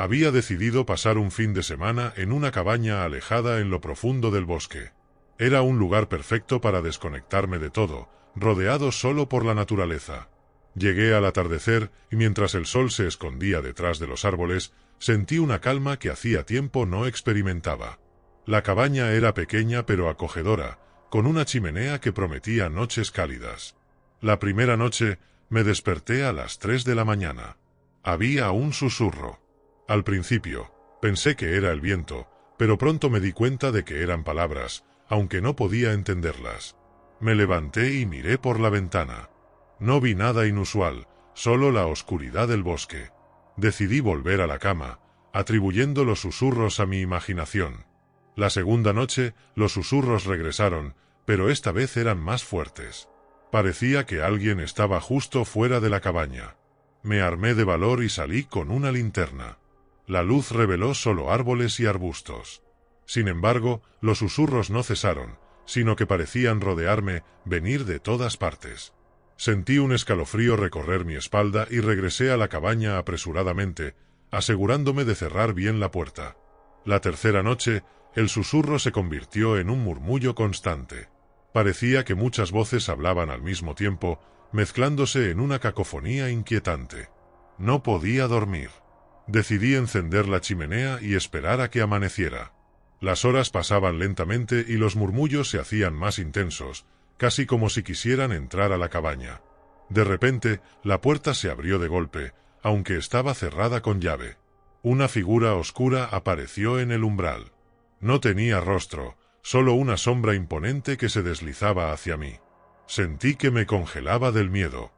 Había decidido pasar un fin de semana en una cabaña alejada en lo profundo del bosque. Era un lugar perfecto para desconectarme de todo, rodeado solo por la naturaleza. Llegué al atardecer y mientras el sol se escondía detrás de los árboles, sentí una calma que hacía tiempo no experimentaba. La cabaña era pequeña pero acogedora, con una chimenea que prometía noches cálidas. La primera noche me desperté a las 3 de la mañana. Había un susurro. Al principio, pensé que era el viento, pero pronto me di cuenta de que eran palabras, aunque no podía entenderlas. Me levanté y miré por la ventana. No vi nada inusual, solo la oscuridad del bosque. Decidí volver a la cama, atribuyendo los susurros a mi imaginación. La segunda noche, los susurros regresaron, pero esta vez eran más fuertes. Parecía que alguien estaba justo fuera de la cabaña. Me armé de valor y salí con una linterna. La luz reveló solo árboles y arbustos. Sin embargo, los susurros no cesaron, sino que parecían rodearme, venir de todas partes. Sentí un escalofrío recorrer mi espalda y regresé a la cabaña apresuradamente, asegurándome de cerrar bien la puerta. La tercera noche, el susurro se convirtió en un murmullo constante. Parecía que muchas voces hablaban al mismo tiempo, mezclándose en una cacofonía inquietante. No podía dormir. Decidí encender la chimenea y esperar a que amaneciera. Las horas pasaban lentamente y los murmullos se hacían más intensos, casi como si quisieran entrar a la cabaña. De repente, la puerta se abrió de golpe, aunque estaba cerrada con llave. Una figura oscura apareció en el umbral. No tenía rostro, solo una sombra imponente que se deslizaba hacia mí. Sentí que me congelaba del miedo.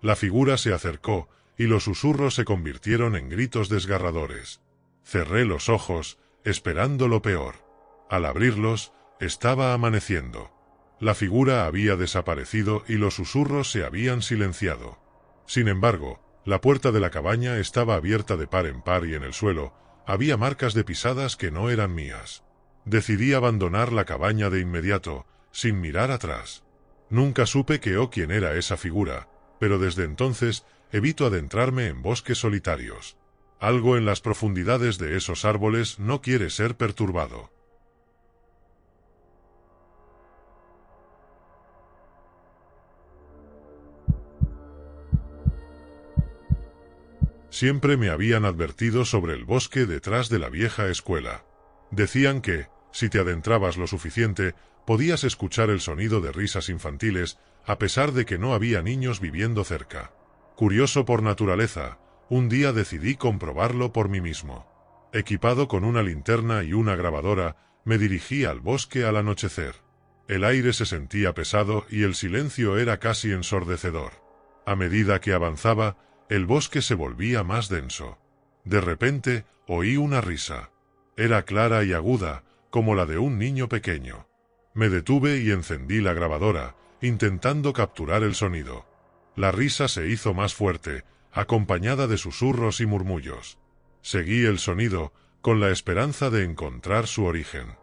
La figura se acercó, y los susurros se convirtieron en gritos desgarradores. Cerré los ojos, esperando lo peor. Al abrirlos, estaba amaneciendo. La figura había desaparecido y los susurros se habían silenciado. Sin embargo, la puerta de la cabaña estaba abierta de par en par y en el suelo había marcas de pisadas que no eran mías. Decidí abandonar la cabaña de inmediato, sin mirar atrás. Nunca supe qué o quién era esa figura, pero desde entonces evito adentrarme en bosques solitarios. Algo en las profundidades de esos árboles no quiere ser perturbado. Siempre me habían advertido sobre el bosque detrás de la vieja escuela. Decían que, si te adentrabas lo suficiente, podías escuchar el sonido de risas infantiles, a pesar de que no había niños viviendo cerca. Curioso por naturaleza, un día decidí comprobarlo por mí mismo. Equipado con una linterna y una grabadora, me dirigí al bosque al anochecer. El aire se sentía pesado y el silencio era casi ensordecedor. A medida que avanzaba, el bosque se volvía más denso. De repente, oí una risa. Era clara y aguda, como la de un niño pequeño. Me detuve y encendí la grabadora, intentando capturar el sonido. La risa se hizo más fuerte, acompañada de susurros y murmullos. Seguí el sonido, con la esperanza de encontrar su origen.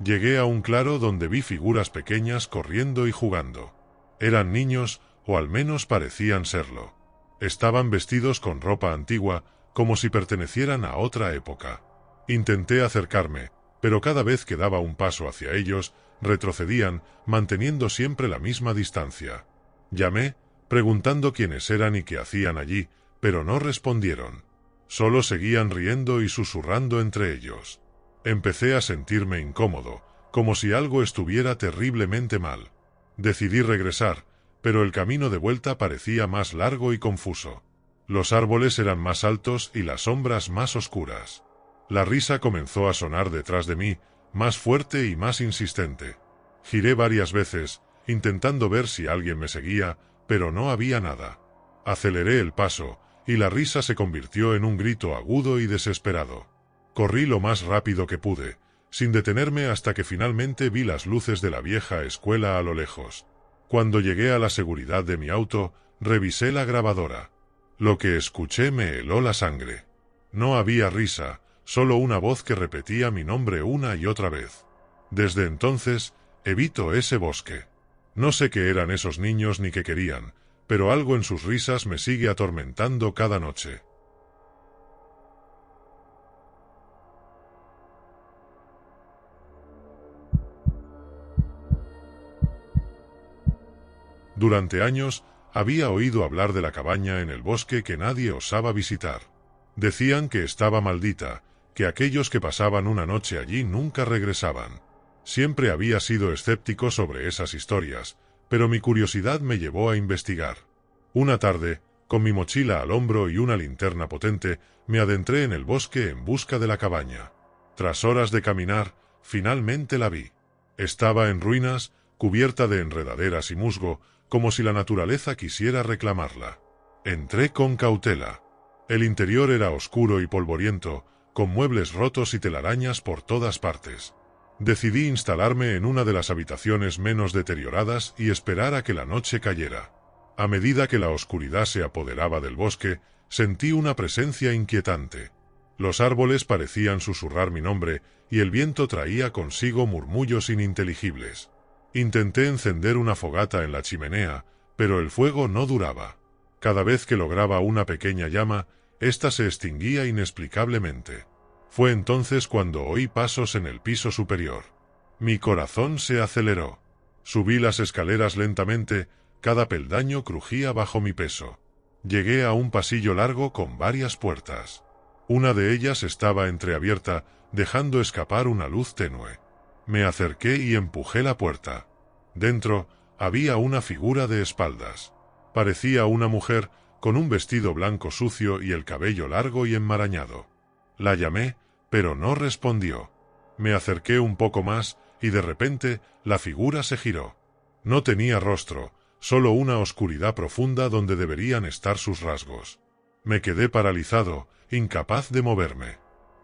Llegué a un claro donde vi figuras pequeñas corriendo y jugando. Eran niños, o al menos parecían serlo. Estaban vestidos con ropa antigua, como si pertenecieran a otra época. Intenté acercarme, pero cada vez que daba un paso hacia ellos, retrocedían, manteniendo siempre la misma distancia. Llamé, preguntando quiénes eran y qué hacían allí, pero no respondieron. Solo seguían riendo y susurrando entre ellos. Empecé a sentirme incómodo, como si algo estuviera terriblemente mal. Decidí regresar, pero el camino de vuelta parecía más largo y confuso. Los árboles eran más altos y las sombras más oscuras. La risa comenzó a sonar detrás de mí, más fuerte y más insistente. Giré varias veces, intentando ver si alguien me seguía, pero no había nada. Aceleré el paso, y la risa se convirtió en un grito agudo y desesperado. Corrí lo más rápido que pude, sin detenerme hasta que finalmente vi las luces de la vieja escuela a lo lejos. Cuando llegué a la seguridad de mi auto, revisé la grabadora. Lo que escuché me heló la sangre. No había risa, solo una voz que repetía mi nombre una y otra vez. Desde entonces, evito ese bosque. No sé qué eran esos niños ni qué querían, pero algo en sus risas me sigue atormentando cada noche. Durante años, había oído hablar de la cabaña en el bosque que nadie osaba visitar. Decían que estaba maldita, que aquellos que pasaban una noche allí nunca regresaban. Siempre había sido escéptico sobre esas historias, pero mi curiosidad me llevó a investigar. Una tarde, con mi mochila al hombro y una linterna potente, me adentré en el bosque en busca de la cabaña. Tras horas de caminar, finalmente la vi. Estaba en ruinas, cubierta de enredaderas y musgo, como si la naturaleza quisiera reclamarla. Entré con cautela. El interior era oscuro y polvoriento, con muebles rotos y telarañas por todas partes. Decidí instalarme en una de las habitaciones menos deterioradas y esperar a que la noche cayera. A medida que la oscuridad se apoderaba del bosque, sentí una presencia inquietante. Los árboles parecían susurrar mi nombre y el viento traía consigo murmullos ininteligibles. Intenté encender una fogata en la chimenea, pero el fuego no duraba. Cada vez que lograba una pequeña llama, ésta se extinguía inexplicablemente. Fue entonces cuando oí pasos en el piso superior. Mi corazón se aceleró. Subí las escaleras lentamente, cada peldaño crujía bajo mi peso. Llegué a un pasillo largo con varias puertas. Una de ellas estaba entreabierta, dejando escapar una luz tenue. Me acerqué y empujé la puerta. Dentro, había una figura de espaldas. Parecía una mujer, con un vestido blanco sucio y el cabello largo y enmarañado. La llamé, pero no respondió. Me acerqué un poco más, y de repente, la figura se giró. No tenía rostro, solo una oscuridad profunda donde deberían estar sus rasgos. Me quedé paralizado, incapaz de moverme.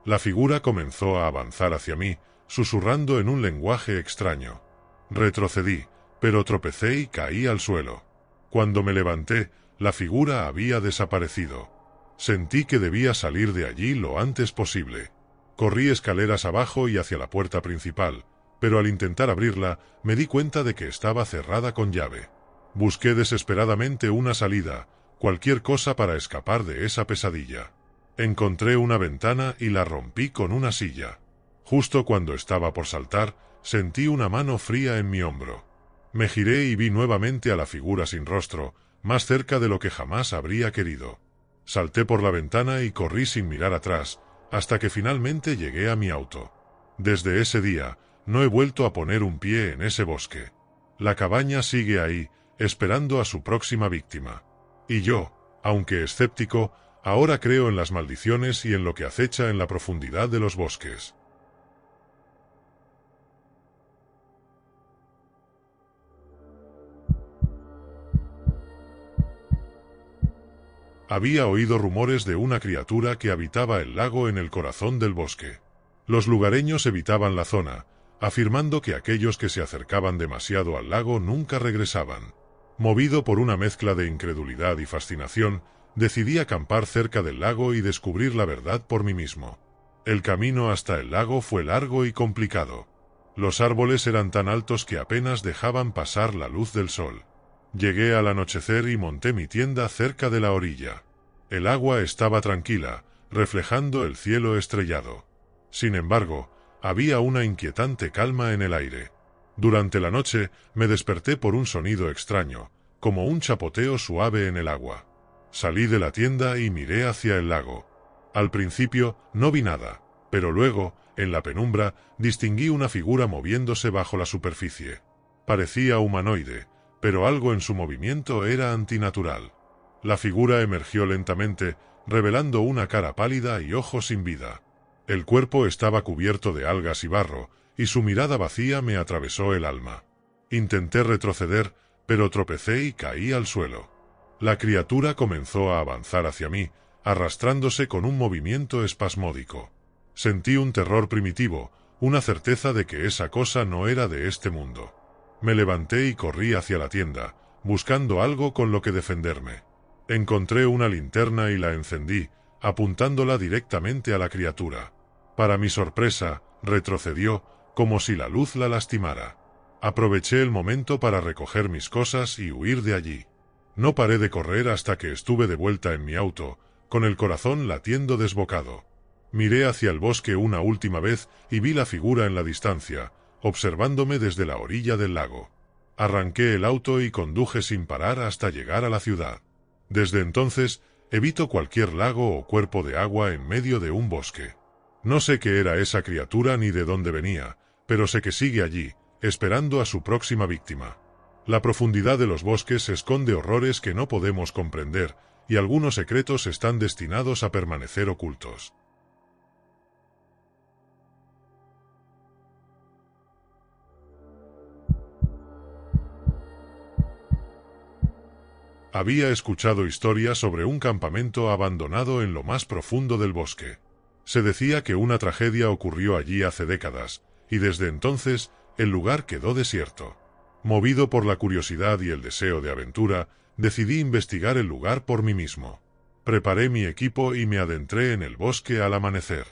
La figura comenzó a avanzar hacia mí, susurrando en un lenguaje extraño. Retrocedí, pero tropecé y caí al suelo. Cuando me levanté, la figura había desaparecido. Sentí que debía salir de allí lo antes posible. Corrí escaleras abajo y hacia la puerta principal, pero al intentar abrirla, me di cuenta de que estaba cerrada con llave. Busqué desesperadamente una salida, cualquier cosa para escapar de esa pesadilla. Encontré una ventana y la rompí con una silla. Justo cuando estaba por saltar, sentí una mano fría en mi hombro. Me giré y vi nuevamente a la figura sin rostro, más cerca de lo que jamás habría querido. Salté por la ventana y corrí sin mirar atrás, hasta que finalmente llegué a mi auto. Desde ese día, no he vuelto a poner un pie en ese bosque. La cabaña sigue ahí, esperando a su próxima víctima. Y yo, aunque escéptico, ahora creo en las maldiciones y en lo que acecha en la profundidad de los bosques. Había oído rumores de una criatura que habitaba el lago en el corazón del bosque. Los lugareños evitaban la zona, afirmando que aquellos que se acercaban demasiado al lago nunca regresaban. Movido por una mezcla de incredulidad y fascinación, decidí acampar cerca del lago y descubrir la verdad por mí mismo. El camino hasta el lago fue largo y complicado. Los árboles eran tan altos que apenas dejaban pasar la luz del sol. Llegué al anochecer y monté mi tienda cerca de la orilla. El agua estaba tranquila, reflejando el cielo estrellado. Sin embargo, había una inquietante calma en el aire. Durante la noche, me desperté por un sonido extraño, como un chapoteo suave en el agua. Salí de la tienda y miré hacia el lago. Al principio, no vi nada, pero luego, en la penumbra, distinguí una figura moviéndose bajo la superficie. Parecía humanoide, pero algo en su movimiento era antinatural. La figura emergió lentamente, revelando una cara pálida y ojos sin vida. El cuerpo estaba cubierto de algas y barro, y su mirada vacía me atravesó el alma. Intenté retroceder, pero tropecé y caí al suelo. La criatura comenzó a avanzar hacia mí, arrastrándose con un movimiento espasmódico. Sentí un terror primitivo, una certeza de que esa cosa no era de este mundo. Me levanté y corrí hacia la tienda, buscando algo con lo que defenderme. Encontré una linterna y la encendí, apuntándola directamente a la criatura. Para mi sorpresa, retrocedió, como si la luz la lastimara. Aproveché el momento para recoger mis cosas y huir de allí. No paré de correr hasta que estuve de vuelta en mi auto, con el corazón latiendo desbocado. Miré hacia el bosque una última vez y vi la figura en la distancia, observándome desde la orilla del lago. Arranqué el auto y conduje sin parar hasta llegar a la ciudad. Desde entonces, evito cualquier lago o cuerpo de agua en medio de un bosque. No sé qué era esa criatura ni de dónde venía, pero sé que sigue allí, esperando a su próxima víctima. La profundidad de los bosques esconde horrores que no podemos comprender, y algunos secretos están destinados a permanecer ocultos. Había escuchado historias sobre un campamento abandonado en lo más profundo del bosque. Se decía que una tragedia ocurrió allí hace décadas, y desde entonces el lugar quedó desierto. Movido por la curiosidad y el deseo de aventura, decidí investigar el lugar por mí mismo. Preparé mi equipo y me adentré en el bosque al amanecer.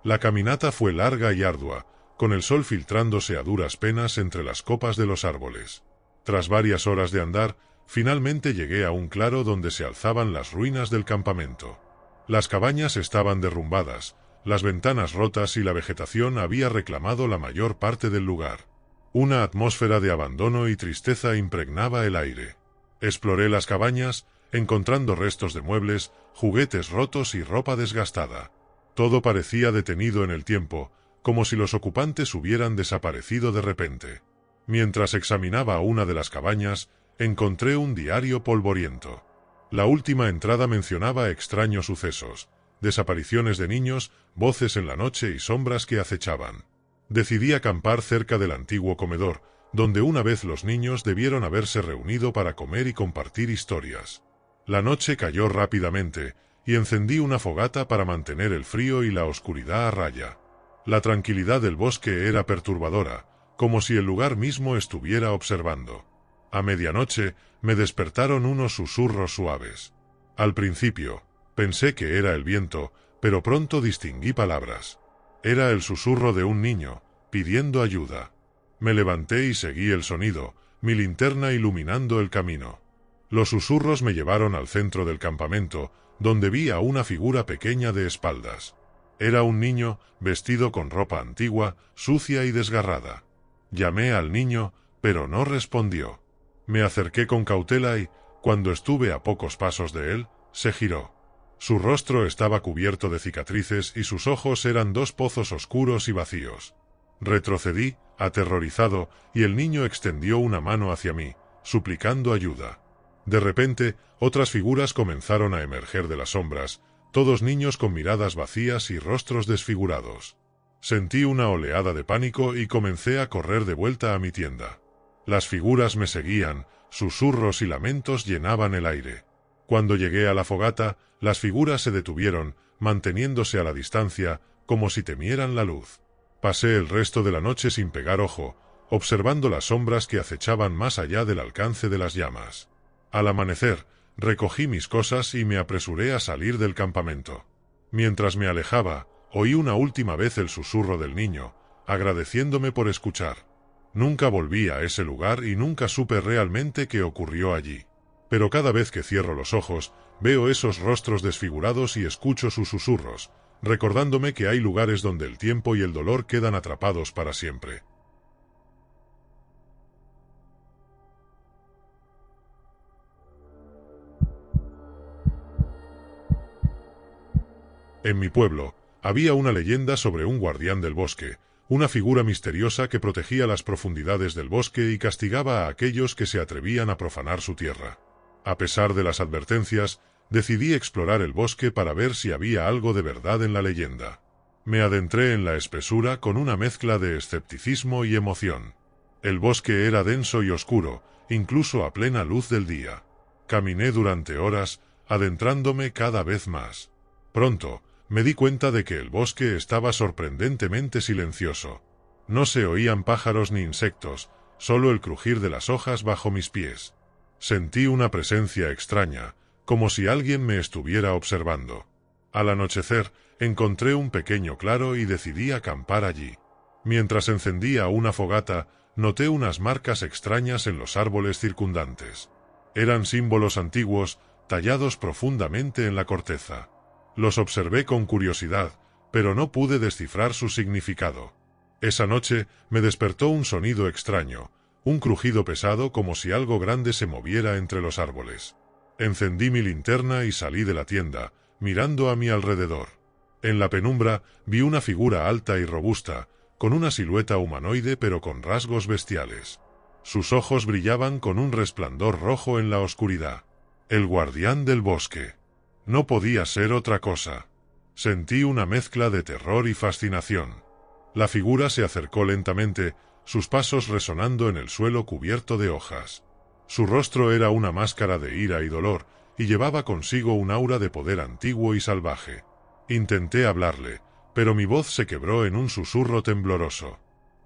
La caminata fue larga y ardua, con el sol filtrándose a duras penas entre las copas de los árboles. Tras varias horas de andar, finalmente llegué a un claro donde se alzaban las ruinas del campamento. Las cabañas estaban derrumbadas, las ventanas rotas y la vegetación había reclamado la mayor parte del lugar. Una atmósfera de abandono y tristeza impregnaba el aire. Exploré las cabañas, encontrando restos de muebles, juguetes rotos y ropa desgastada. Todo parecía detenido en el tiempo, como si los ocupantes hubieran desaparecido de repente. Mientras examinaba una de las cabañas, encontré un diario polvoriento. La última entrada mencionaba extraños sucesos, desapariciones de niños, voces en la noche y sombras que acechaban. Decidí acampar cerca del antiguo comedor, donde una vez los niños debieron haberse reunido para comer y compartir historias. La noche cayó rápidamente, y encendí una fogata para mantener el frío y la oscuridad a raya. La tranquilidad del bosque era perturbadora, como si el lugar mismo estuviera observando. A medianoche, me despertaron unos susurros suaves. Al principio, pensé que era el viento, pero pronto distinguí palabras. Era el susurro de un niño, pidiendo ayuda. Me levanté y seguí el sonido, mi linterna iluminando el camino. Los susurros me llevaron al centro del campamento, donde vi a una figura pequeña de espaldas. Era un niño, vestido con ropa antigua, sucia y desgarrada. Llamé al niño, pero no respondió. Me acerqué con cautela y, cuando estuve a pocos pasos de él, se giró. Su rostro estaba cubierto de cicatrices y sus ojos eran dos pozos oscuros y vacíos. Retrocedí, aterrorizado, y el niño extendió una mano hacia mí, suplicando ayuda. De repente, otras figuras comenzaron a emerger de las sombras, todos niños con miradas vacías y rostros desfigurados. Sentí una oleada de pánico y comencé a correr de vuelta a mi tienda. Las figuras me seguían, susurros y lamentos llenaban el aire. Cuando llegué a la fogata, las figuras se detuvieron, manteniéndose a la distancia, como si temieran la luz. Pasé el resto de la noche sin pegar ojo, observando las sombras que acechaban más allá del alcance de las llamas. Al amanecer, recogí mis cosas y me apresuré a salir del campamento. Mientras me alejaba, oí una última vez el susurro del niño, agradeciéndome por escuchar. Nunca volví a ese lugar y nunca supe realmente qué ocurrió allí. Pero cada vez que cierro los ojos, veo esos rostros desfigurados y escucho sus susurros, recordándome que hay lugares donde el tiempo y el dolor quedan atrapados para siempre. En mi pueblo, había una leyenda sobre un guardián del bosque, una figura misteriosa que protegía las profundidades del bosque y castigaba a aquellos que se atrevían a profanar su tierra. A pesar de las advertencias, decidí explorar el bosque para ver si había algo de verdad en la leyenda. Me adentré en la espesura con una mezcla de escepticismo y emoción. El bosque era denso y oscuro, incluso a plena luz del día. Caminé durante horas, adentrándome cada vez más. Pronto, me di cuenta de que el bosque estaba sorprendentemente silencioso. No se oían pájaros ni insectos, solo el crujir de las hojas bajo mis pies. Sentí una presencia extraña, como si alguien me estuviera observando. Al anochecer, encontré un pequeño claro y decidí acampar allí. Mientras encendía una fogata, noté unas marcas extrañas en los árboles circundantes. Eran símbolos antiguos, tallados profundamente en la corteza. Los observé con curiosidad, pero no pude descifrar su significado. Esa noche me despertó un sonido extraño, un crujido pesado como si algo grande se moviera entre los árboles. Encendí mi linterna y salí de la tienda, mirando a mi alrededor. En la penumbra vi una figura alta y robusta, con una silueta humanoide pero con rasgos bestiales. Sus ojos brillaban con un resplandor rojo en la oscuridad. El guardián del bosque. No podía ser otra cosa. Sentí una mezcla de terror y fascinación. La figura se acercó lentamente, sus pasos resonando en el suelo cubierto de hojas. Su rostro era una máscara de ira y dolor, y llevaba consigo un aura de poder antiguo y salvaje. Intenté hablarle, pero mi voz se quebró en un susurro tembloroso.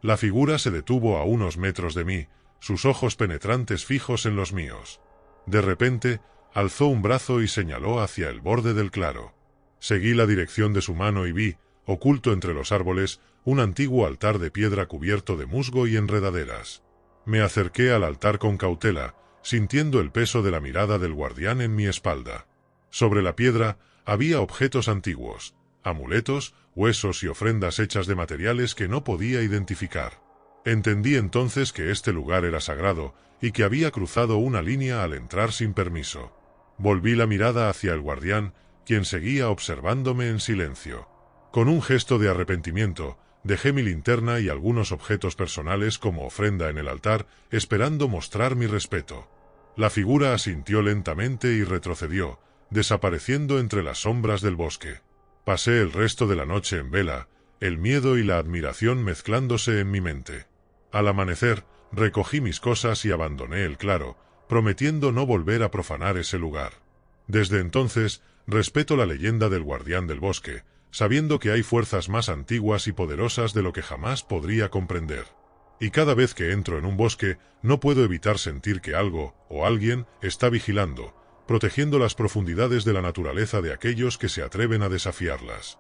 La figura se detuvo a unos metros de mí, sus ojos penetrantes fijos en los míos. De repente, alzó un brazo y señaló hacia el borde del claro. Seguí la dirección de su mano y vi, oculto entre los árboles, un antiguo altar de piedra cubierto de musgo y enredaderas. Me acerqué al altar con cautela, sintiendo el peso de la mirada del guardián en mi espalda. Sobre la piedra había objetos antiguos, amuletos, huesos y ofrendas hechas de materiales que no podía identificar. Entendí entonces que este lugar era sagrado y que había cruzado una línea al entrar sin permiso. Volví la mirada hacia el guardián, quien seguía observándome en silencio. Con un gesto de arrepentimiento, dejé mi linterna y algunos objetos personales como ofrenda en el altar, esperando mostrar mi respeto. La figura asintió lentamente y retrocedió, desapareciendo entre las sombras del bosque. Pasé el resto de la noche en vela, el miedo y la admiración mezclándose en mi mente. Al amanecer, recogí mis cosas y abandoné el claro, prometiendo no volver a profanar ese lugar. Desde entonces, respeto la leyenda del guardián del bosque, sabiendo que hay fuerzas más antiguas y poderosas de lo que jamás podría comprender. Y cada vez que entro en un bosque, no puedo evitar sentir que algo, o alguien, está vigilando, protegiendo las profundidades de la naturaleza de aquellos que se atreven a desafiarlas.